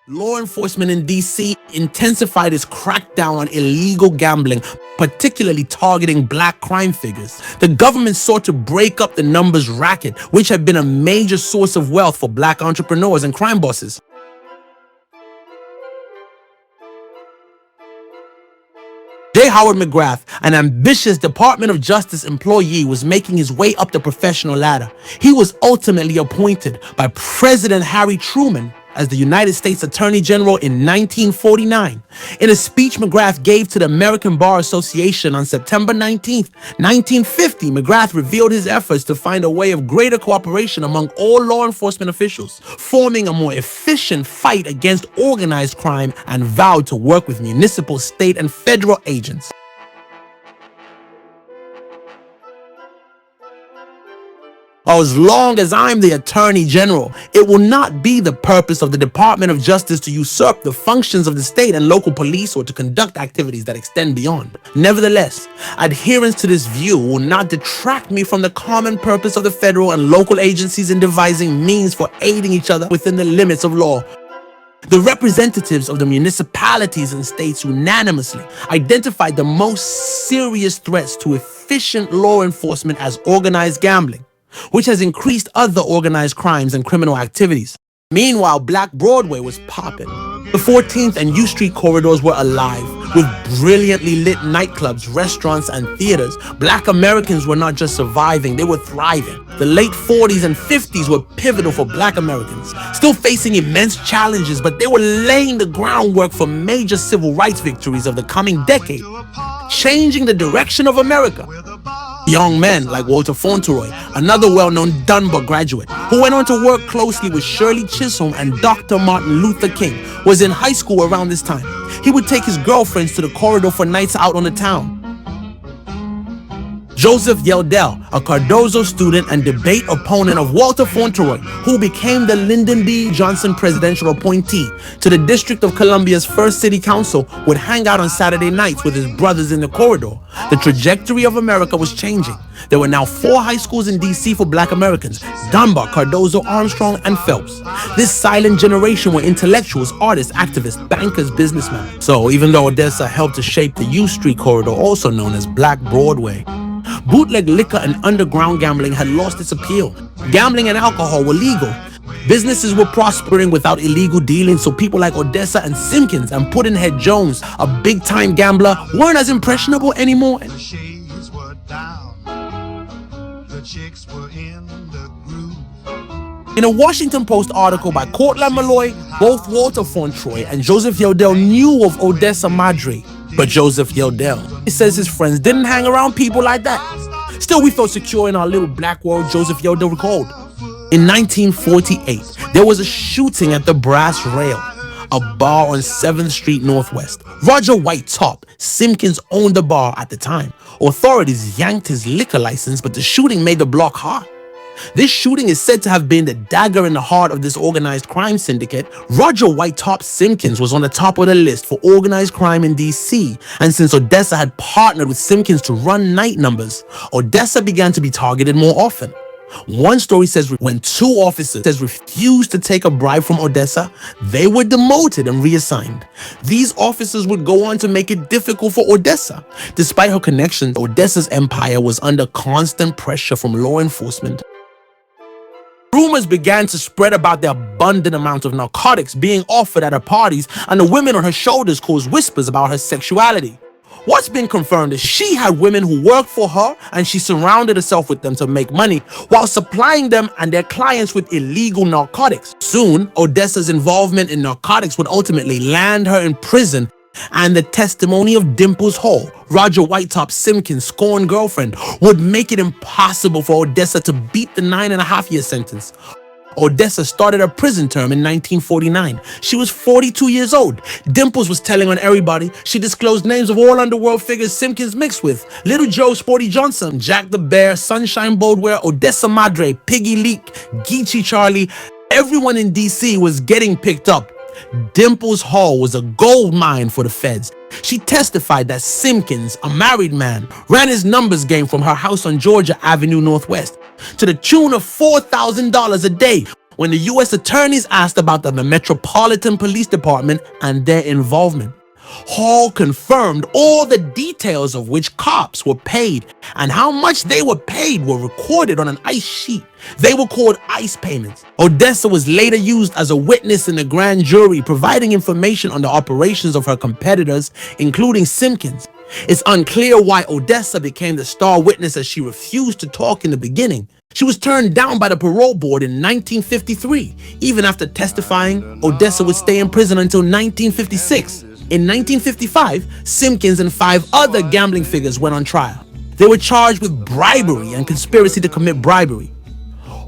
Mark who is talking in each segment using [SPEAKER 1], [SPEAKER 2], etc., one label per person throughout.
[SPEAKER 1] Law enforcement in DC intensified its crackdown on illegal gambling, particularly targeting black crime figures. The government sought to break up the numbers racket, which had been a major source of wealth for black entrepreneurs and crime bosses. J. Howard McGrath, an ambitious Department of Justice employee, was making his way up the professional ladder. He was ultimately appointed by President Harry Truman as the United States Attorney General in 1949. In a speech McGrath gave to the American Bar Association on September 19, 1950, McGrath revealed his efforts to find a way of greater cooperation among all law enforcement officials, forming a more efficient fight against organized crime, and vowed to work with municipal, state, and federal agents. As long as I'm the Attorney General, it will not be the purpose of the Department of Justice to usurp the functions of the state and local police or to conduct activities that extend beyond. Nevertheless, adherence to this view will not detract me from the common purpose of the federal and local agencies in devising means for aiding each other within the limits of law. The representatives of the municipalities and states unanimously identified the most serious threats to efficient law enforcement as organized gambling, which has increased other organized crimes and criminal activities. Meanwhile, Black Broadway was popping. The 14th and U Street corridors were alive, with brilliantly lit nightclubs, restaurants, and theaters. Black Americans were not just surviving, they were thriving. The late 40s and 50s were pivotal for Black Americans, still facing immense challenges, but they were laying the groundwork for major civil rights victories of the coming decade, changing the direction of America. Young men like Walter Fauntleroy, another well-known Dunbar graduate, who went on to work closely with Shirley Chisholm and Dr. Martin Luther King, was in high school around this time. He would take his girlfriends to the corridor for nights out on the town. Joseph Yeldell, a Cardozo student and debate opponent of Walter Fauntleroy, who became the Lyndon B. Johnson presidential appointee to the District of Columbia's first city council, would hang out on Saturday nights with his brothers in the corridor. The trajectory of America was changing. There were now 4 high schools in DC for Black Americans: Dunbar, Cardozo, Armstrong, and Phelps. This silent generation were intellectuals, artists, activists, bankers, businessmen. So even though Odessa helped to shape the U Street corridor, also known as Black Broadway, bootleg liquor and underground gambling had lost its appeal. Gambling and alcohol were legal. Businesses were prospering without illegal dealing, so people like Odessa and Simpkins and Pudd'nhead Jones, a big-time gambler, weren't as impressionable anymore.
[SPEAKER 2] The shades were down, the chicks were in the groove.
[SPEAKER 1] In a Washington Post article by Courtland Milloy, both Walter Fauntleroy and Joseph Yeldell knew of Odessa Madre, but Joseph Yeldell, he says his friends didn't hang around people like that. Still, we felt secure in our little black world, Joseph Yeldell recalled. In 1948, there was a shooting at the Brass Rail, a bar on 7th Street Northwest. Roger Whitetop, Simpkins owned the bar at the time. Authorities yanked his liquor license, but the shooting made the block hot. This shooting is said to have been the dagger in the heart of this organized crime syndicate. Roger Whitetop Simpkins was on the top of the list for organized crime in DC, and since Odessa had partnered with Simpkins to run night numbers, Odessa began to be targeted more often. One story says when 2 officers refused to take a bribe from Odessa, they were demoted and reassigned. These officers would go on to make it difficult for Odessa. Despite her connections, Odessa's empire was under constant pressure from law enforcement. Rumors began to spread about the abundant amount of narcotics being offered at her parties, and the women on her shoulders caused whispers about her sexuality. What's been confirmed is she had women who worked for her, and she surrounded herself with them to make money while supplying them and their clients with illegal narcotics. Soon, Odessa's involvement in narcotics would ultimately land her in prison, and the testimony of Dimples Hall, Roger Whitetop Simpkins' scorned girlfriend, would make it impossible for Odessa to beat the 9.5-year sentence. Odessa started her prison term in 1949. She was 42 years old. Dimples was telling on everybody. She disclosed names of all underworld figures Simpkins mixed with: Little Joe Sporty Johnson, Jack the Bear, Sunshine Boldware, Odessa Madre, Piggy Leak, Geechee Charlie. Everyone in DC was getting picked up. Dimples Hall was a gold mine for the feds. She testified that Simpkins, a married man, ran his numbers game from her house on Georgia Avenue Northwest to the tune of $4,000 a day, when the U.S. attorneys asked about the Metropolitan Police Department and their involvement. Hall confirmed all the details of which cops were paid and how much they were paid were recorded on an ice sheet. They were called ice payments. Odessa was later used as a witness in the grand jury, providing information on the operations of her competitors, including Simpkins. It's unclear why Odessa became the star witness, as she refused to talk in the beginning. She was turned down by the parole board in 1953. Even after testifying, Odessa would stay in prison until 1956. In 1955, Simpkins and 5 other gambling figures went on trial. They were charged with bribery and conspiracy to commit bribery.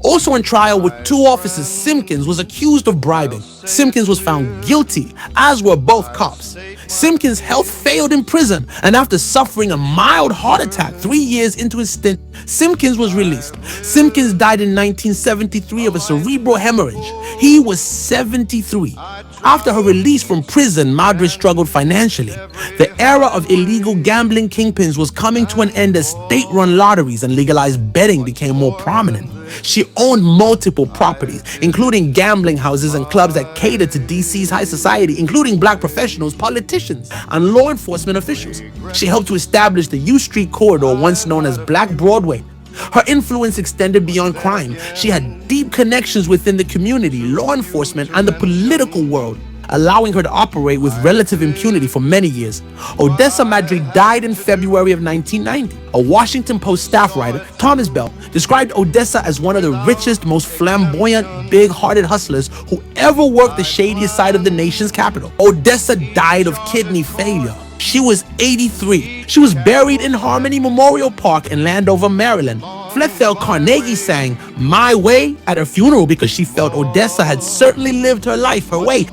[SPEAKER 1] Also on trial were 2 officers. Simpkins was accused of bribing. Simpkins was found guilty, as were both cops. Simpkins' health failed in prison, and after suffering a mild heart attack 3 years into his stint, Simpkins was released. Simpkins died in 1973 of a cerebral hemorrhage. He was 73. After her release from prison, Madre struggled financially. The era of illegal gambling kingpins was coming to an end as state-run lotteries and legalized betting became more prominent. She owned multiple properties, including gambling houses and clubs that catered to DC's high society, including black professionals, politicians, and law enforcement officials. She helped to establish the U Street corridor, once known as Black Broadway. Her influence extended beyond crime. She had deep connections within the community, law enforcement, and the political world, allowing her to operate with relative impunity for many years. Odessa Madre died in February of 1990. A Washington Post staff writer, Thomas Bell, described Odessa as one of the richest, most flamboyant, big-hearted hustlers who ever worked the shadiest side of the nation's capital. Odessa died of kidney failure. She was 83. She was buried in Harmony Memorial Park in Landover, Maryland. Flethel Carnegie sang "My Way" at her funeral because she felt Odessa had certainly lived her life her way.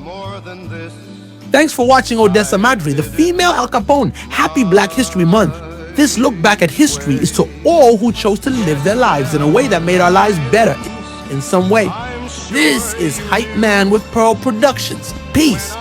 [SPEAKER 1] Thanks for watching Odessa Madre, the female Al Capone. Happy Black History Month. This look back at history is to all who chose to live their lives in a way that made our lives better in some way. This is Hype Man with Pearl Productions. Peace.